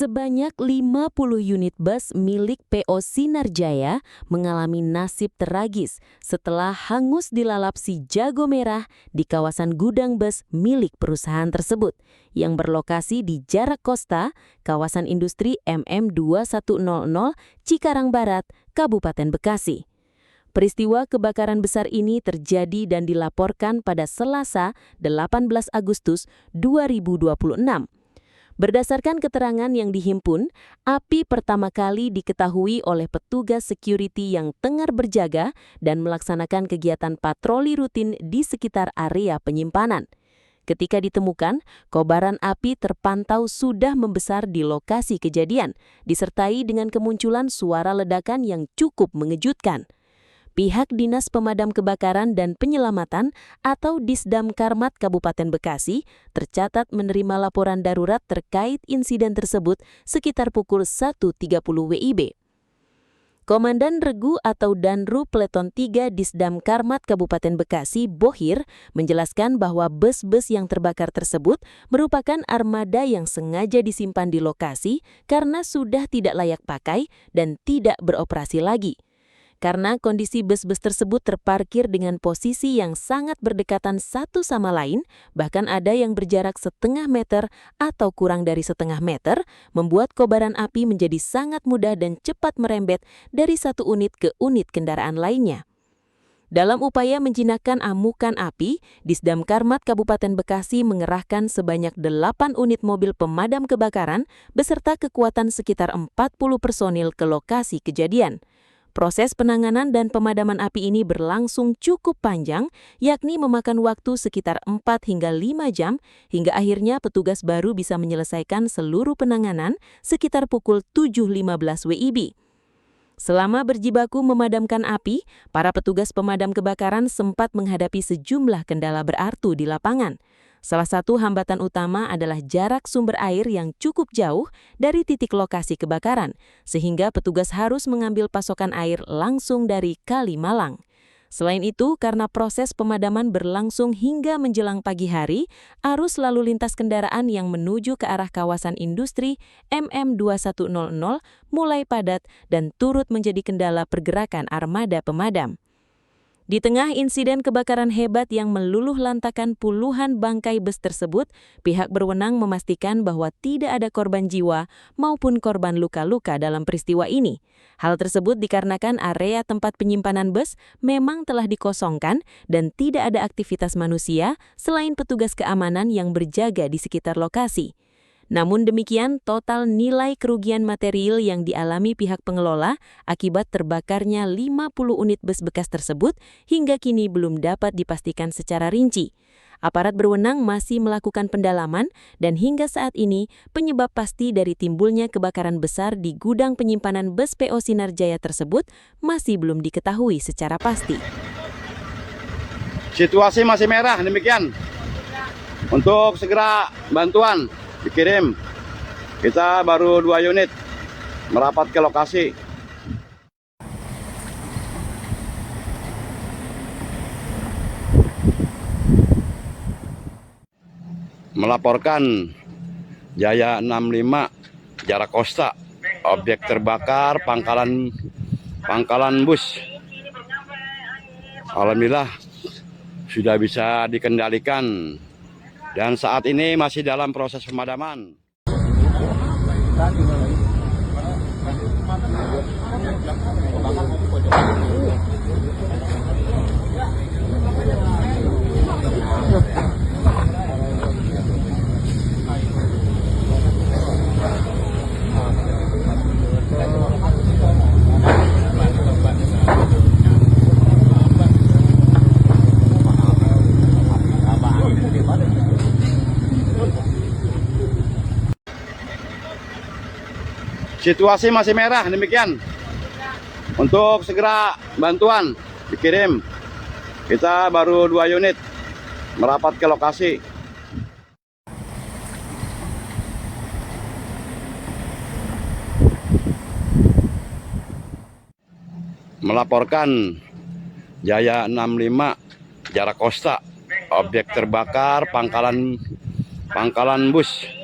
Sebanyak 50 unit bus milik PO Sinarjaya mengalami nasib tragis setelah hangus dilalap si jago merah di kawasan gudang bus milik perusahaan tersebut yang berlokasi di Jarak Kosta, kawasan industri MM2100 Cikarang Barat, Kabupaten Bekasi. Peristiwa kebakaran besar ini terjadi dan dilaporkan pada Selasa 18 Agustus 2026. Berdasarkan keterangan yang dihimpun, api pertama kali diketahui oleh petugas security yang tengah berjaga dan melaksanakan kegiatan patroli rutin di sekitar area penyimpanan. Ketika ditemukan, kobaran api terpantau sudah membesar di lokasi kejadian, disertai dengan kemunculan suara ledakan yang cukup mengejutkan. Pihak Dinas Pemadam Kebakaran dan Penyelamatan atau Disdamkarmat Kabupaten Bekasi tercatat menerima laporan darurat terkait insiden tersebut sekitar pukul 1.30 WIB. Komandan Regu atau Danru Peleton 3 Disdamkarmat Kabupaten Bekasi, Bohir, menjelaskan bahwa bus-bus yang terbakar tersebut merupakan armada yang sengaja disimpan di lokasi karena sudah tidak layak pakai dan tidak beroperasi lagi. Karena kondisi bus-bus tersebut terparkir dengan posisi yang sangat berdekatan satu sama lain, bahkan ada yang berjarak setengah meter atau kurang dari setengah meter, membuat kobaran api menjadi sangat mudah dan cepat merembet dari satu unit ke unit kendaraan lainnya. Dalam upaya menjinakkan amukan api, Disdamkarmat Kabupaten Bekasi mengerahkan sebanyak 8 unit mobil pemadam kebakaran beserta kekuatan sekitar 40 personil ke lokasi kejadian. Proses penanganan dan pemadaman api ini berlangsung cukup panjang, yakni memakan waktu sekitar 4 hingga 5 jam, hingga akhirnya petugas baru bisa menyelesaikan seluruh penanganan sekitar pukul 7.15 WIB. Selama berjibaku memadamkan api, para petugas pemadam kebakaran sempat menghadapi sejumlah kendala berartu di lapangan. Salah satu hambatan utama adalah jarak sumber air yang cukup jauh dari titik lokasi kebakaran, sehingga petugas harus mengambil pasokan air langsung dari Kali Malang. Selain itu, karena proses pemadaman berlangsung hingga menjelang pagi hari, arus lalu lintas kendaraan yang menuju ke arah kawasan industri MM2100 mulai padat dan turut menjadi kendala pergerakan armada pemadam. Di tengah insiden kebakaran hebat yang meluluh lantakan puluhan bangkai bus tersebut, pihak berwenang memastikan bahwa tidak ada korban jiwa maupun korban luka-luka dalam peristiwa ini. Hal tersebut dikarenakan area tempat penyimpanan bus memang telah dikosongkan dan tidak ada aktivitas manusia selain petugas keamanan yang berjaga di sekitar lokasi. Namun demikian, total nilai kerugian material yang dialami pihak pengelola akibat terbakarnya 50 unit bus bekas tersebut hingga kini belum dapat dipastikan secara rinci. Aparat berwenang masih melakukan pendalaman dan hingga saat ini penyebab pasti dari timbulnya kebakaran besar di gudang penyimpanan bus PO Sinarjaya tersebut masih belum diketahui secara pasti. Situasi masih merah, demikian. Untuk segera bantuan dikirim. Kita baru 2 unit merapat ke lokasi. Melaporkan Jaya 65 Jarak Kosta, objek terbakar pangkalan bus. Alhamdulillah sudah bisa dikendalikan dan saat ini masih dalam proses pemadaman. Situasi masih merah, demikian. Untuk segera bantuan dikirim. Kita baru 2 unit merapat ke lokasi. Melaporkan Jaya 65 Jarak Kosta, objek terbakar pangkalan bus.